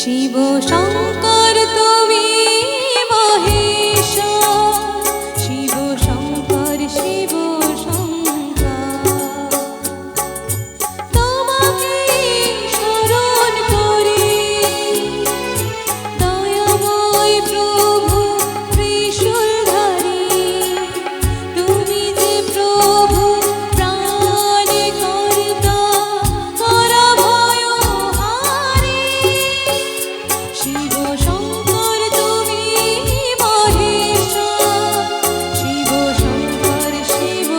শিব শঙ্কর তুমি মহেশ্বর, শিব শঙ্কর শিব শঙ্কর, তোমাকে স্মরণ করি দয়াময় প্রভু ত্রিশূলধারী, তুমি যে প্রভু প্রাণ কর্তা করা ভয়হারী। শিব শঙ্কর তুমি মহেশ্বর, শিব শঙ্কর শিব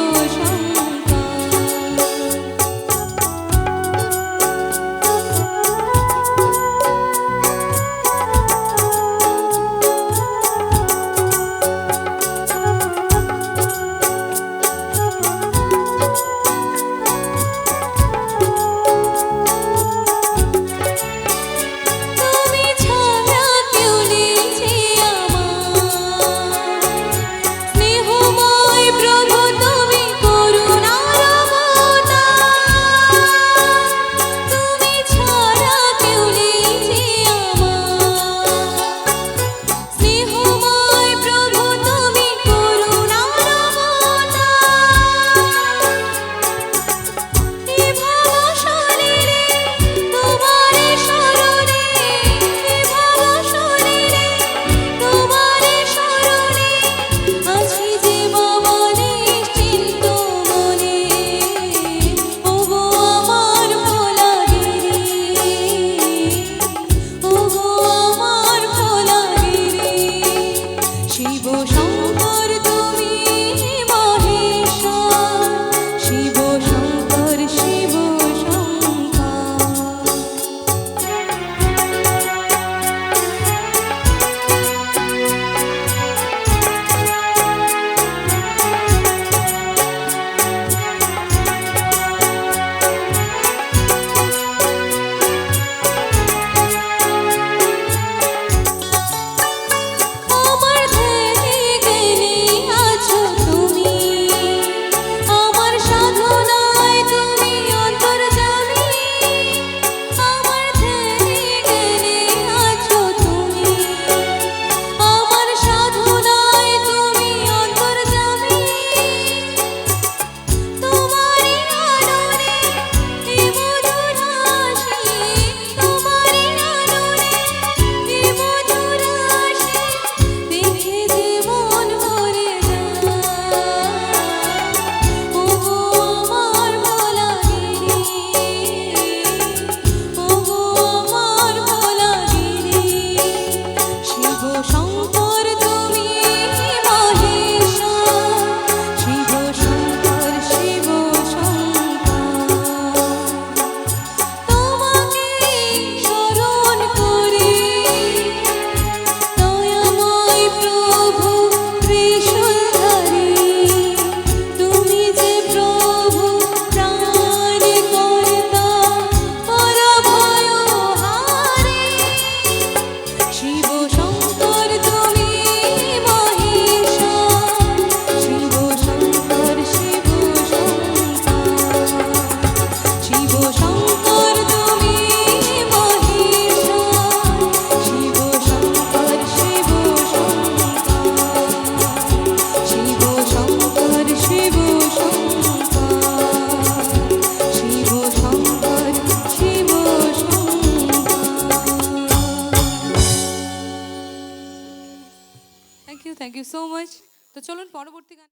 তুমি ছাড়া কেউ নেই যে আমার, স্নেহময় প্রভু তুমি করুণার অবতার, তুমি ছাড়া কেউ নেই যে আমার, স্নেহময় প্রভু তুমি করুণার অবতার। এ ভাবশরীরে তোমারে শরণে, এ ভাবশরীরে তোমারে শরণে, আছি যে বাবা নিশ্চিন্ত মনে, ওগো আমার ভোলাগিরি, ওগো আমার ভোলাগিরি। শিব শঙ্কর তুমি মহেশ্বর, শিব শঙ্কর শিব শঙ্কর। আমার ধ্যানে জ্ঞানে আছো তুমি, আমার সাধনায় তুমি অন্তর্যামী, আমার ধ্যানে জ্ঞানে আছো তুমি, আমার সাধনায় তুমি অন্তর্যামী। তোমারই আদরে এ মধুর হাসি, তোমারই আদরে এ মধুর হাসি, দেখে যে মন ভরে যায়, ওগো আমার ভোলাগিরি, ওগো আমার ভোলাগিরি। শিব শঙ্কর তুমি মহেশ্বর, শিব শঙ্কর শিব শঙ্কর, তোমাকে স্মরণ করি দয়াময় প্রভু ত্রিশূলধারী, তুমি যে প্রভু প্রাণ কর্তা করা ভয়হারী। শিব শঙ্কর তুমি মহেশ্বর, শিব শঙ্কর শিব শঙ্কর, শিব শঙ্কর তুমি Maheshwar, Shiv Shankar Shiv Shankar, Shiv Shankar Shiv Shankar, Shiv Shankar Shiv Shankar. Thank you so much. তো চলুন পরবর্তী গান।